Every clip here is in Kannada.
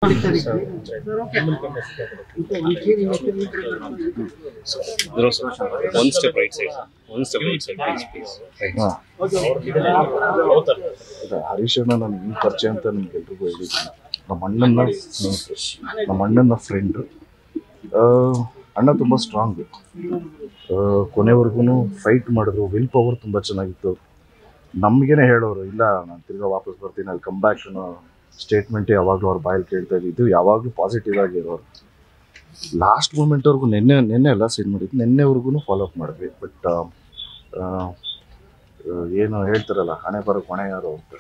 One step right side. One step right side, please. Right. Harish ಅಣ್ಣ ನನಗೆ ಈ ಪರಿಚಯ ಅಂತ ನಿಮ್ಗೆಲ್ರಿಗೂ ಹೇಳಿದ್ದೀನಿ. ನಮ್ಮ ಅಣ್ಣನ ಸ್ನೇಹಿತರು, ನಮ್ಮ ಅಣ್ಣನ ಫ್ರೆಂಡು. ಅಣ್ಣ ತುಂಬ ಸ್ಟ್ರಾಂಗು, ಕೊನೆವರೆಗೂ ಫೈಟ್ ಮಾಡಿದ್ರು. ವಿಲ್ ಪವರ್ ತುಂಬ ಚೆನ್ನಾಗಿತ್ತು. ನಮಗೇನೆ ಹೇಳೋರು, ಇಲ್ಲ ನಾನು ತಿರ್ಗಾ ವಾಪಸ್ ಬರ್ತೀನಿ, ಅಲ್ಲಿ ಕಮ್ ಬ್ಯಾಕ್ ಅನ್ನೋ ಸ್ಟೇಟ್ಮೆಂಟೇ ಯಾವಾಗಲೂ ಅವ್ರ ಬಾಯಲ್ಲಿ ಕೇಳ್ತಾ ಇದ್ದಿದ್ದು. ಯಾವಾಗಲೂ ಪಾಸಿಟಿವ್ ಆಗಿ ಇರೋರು. ಲಾಸ್ಟ್ ಮೂಮೆಂಟ್ವರೆಗೂ ನೆನ್ನೆ ಎಲ್ಲ ಸೆಂಡ್ ಮಾಡಿದ್ದು, ನೆನ್ನೆವರೆಗೂ ಫಾಲೋ ಅಪ್ ಮಾಡಿದ್ವಿ. ಬಟ್ ಏನು ಹೇಳ್ತಾರಲ್ಲ, ಹಣೆ ಬರೋ ಕೊನೆ ಯಾರು ಅಂತ.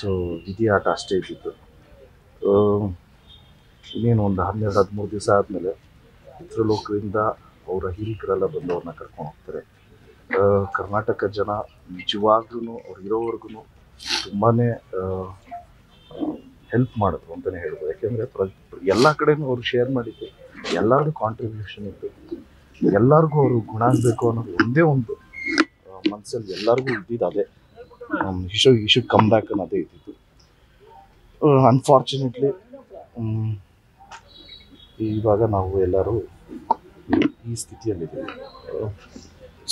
ಸೊ ವಿಧಿ ಆಟ ಅಷ್ಟೇ ಇದ್ದಿತ್ತು. ಇನ್ನೇನು ಒಂದು 12-13 ದಿವಸ ಆದಮೇಲೆ ಚಿತ್ರಲೋಕದಿಂದ ಅವರ ಹಿರಿಕರೆಲ್ಲ ಬಂದು ಅವ್ರನ್ನ ಕರ್ಕೊಂಡು ಹೋಗ್ತಾರೆ. ಕರ್ನಾಟಕ ಜನ ನಿಜವಾಗ್ಲೂ ಅವ್ರು ಇರೋವರೆಗೂ ತುಂಬಾ ಹೆಲ್ಪ್ ಮಾಡಿದ್ರು ಅಂತಲೇ ಹೇಳ್ಬೋದು. ಯಾಕೆಂದರೆ ಎಲ್ಲ ಕಡೆಯೂ ಅವರು ಶೇರ್ ಮಾಡಿದ್ದು, ಎಲ್ಲರಿಗೂ ಕಾಂಟ್ರಿಬ್ಯೂಷನ್ ಇತ್ತು. ಎಲ್ಲರಿಗೂ ಅವರು ಗುಣ ಆಗಬೇಕು ಅನ್ನೋದು ಒಂದೇ ಒಂದು ಮನಸ್ಸಲ್ಲಿ ಎಲ್ಲರಿಗೂ ಇದ್ದಿದ್ದು ಅದೇ. ಈ ಶುಡ್ ಕಮ್ ಬ್ಯಾಕ್ ಅನ್ನೋದೇ ಇದ್ದಿದ್ದು. ಅನ್ಫಾರ್ಚುನೇಟ್ಲಿ ಇವಾಗ ನಾವು ಎಲ್ಲರೂ ಈ ಸ್ಥಿತಿಯಲ್ಲಿದ್ದೀವಿ.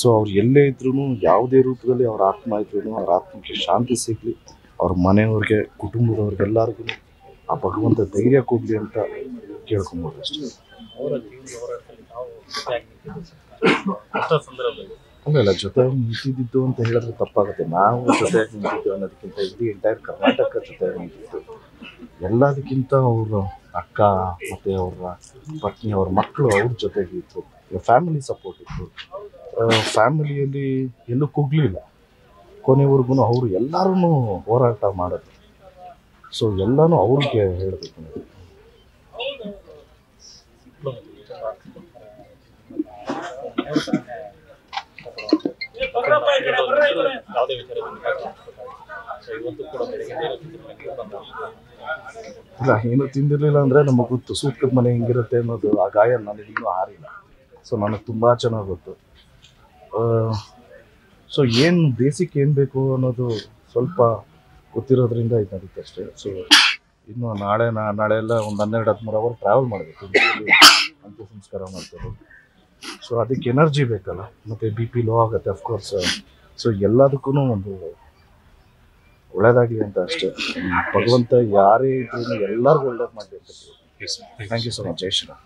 ಸೊ ಅವ್ರು ಎಲ್ಲೇ ಇದ್ರೂ, ಯಾವುದೇ ರೂಪದಲ್ಲಿ ಅವ್ರ ಆತ್ಮ ಇದ್ರೂ, ಅವ್ರ ಆತ್ಮಕ್ಕೆ ಶಾಂತಿ ಸಿಗಲಿ, ಅವ್ರ ಮನೆಯವ್ರಿಗೆ, ಕುಟುಂಬದವ್ರಿಗೆಲ್ಲರಿಗೂ ಆ ಭಗವಂತ ಧೈರ್ಯ ಕೊಡಲಿ ಅಂತ ಕೇಳ್ಕೊಬೋದು ಅಷ್ಟೇ. ಅಲ್ಲ, ಜೊತೆ ನಿಂತಿದ್ದು ಅಂತ ಹೇಳಿದ್ರೆ ತಪ್ಪಾಗುತ್ತೆ. ನಾವು ಜೊತೆಯಾಗಿ ನಿಂತಿದ್ದು ಅನ್ನೋದಕ್ಕಿಂತ ಇಡೀ ಎಂಟೈರ್ ಕರ್ನಾಟಕ ಜೊತೆಯಾಗಿ ನಿಂತಿದ್ದು. ಎಲ್ಲದಕ್ಕಿಂತ ಅವ್ರ ಅಕ್ಕ ಮತ್ತು ಅವರ ಪತ್ನಿ, ಅವ್ರ ಮಕ್ಕಳು ಅವ್ರ ಜೊತೆಗೆ ಇತ್ತು. ಫ್ಯಾಮಿಲಿ ಸಪೋರ್ಟ್ ಇತ್ತು. ಫ್ಯಾಮಿಲಿಯಲ್ಲಿ ಎಲ್ಲೂ ಕುಗ್ಲಿಲ್ಲ. ಕೊನೆವರೆಗೂ ಅವರು ಎಲ್ಲರೂ ಹೋರಾಟ ಮಾಡೋದು. ಸೊ ಎಲ್ಲನೂ ಅವ್ರಿಗೆ ಹೇಳಬೇಕು. ಇಲ್ಲ, ಏನು ತಿಂದಿರಲಿಲ್ಲ ಅಂದರೆ ನಮಗೆ ಗೊತ್ತು ಸೂತ್ಕದ ಮನೆ ಹೆಂಗಿರುತ್ತೆ ಅನ್ನೋದು. ಆ ಗಾಯ ನನಗಿನ್ನೂ ಆರಿಲ್ಲ. ಸೊ ನನಗೆ ತುಂಬ ಚೆನ್ನಾಗಿ ಗೊತ್ತು. ಸೊ ಏನು ಬೇಸಿಕ್ ಏನು ಬೇಕು ಅನ್ನೋದು ಸ್ವಲ್ಪ ಗೊತ್ತಿರೋದ್ರಿಂದ ಇದು ನಡೀತೆ ಅಷ್ಟೇ. ಸೊ ಇನ್ನು ನಾಳೆ ಎಲ್ಲ ಒಂದು 12-13 ಅವರ್ ಟ್ರಾವೆಲ್ ಮಾಡಬೇಕು. ಅಂತ್ಯ ಸಂಸ್ಕಾರ ಮಾಡ್ತಾರೆ. ಸೊ ಅದಕ್ಕೆ ಎನರ್ಜಿ ಬೇಕಲ್ಲ, ಮತ್ತು ಬಿ ಪಿ ಲೋ ಆಗುತ್ತೆ ಅಫ್ಕೋರ್ಸ್. ಸೊ ಎಲ್ಲದಕ್ಕೂ ಒಂದು ಒಳ್ಳೇದಾಗಲಿ ಅಂತ ಅಷ್ಟೇ. ಭಗವಂತ ಯಾರೇ ಇದ್ರೂ ಎಲ್ಲರಿಗೂ ಒಳ್ಳೇದು ಮಾಡಬೇಕು. Thank you so much. ಜೈ ಶ್ರೀರಾಮ್.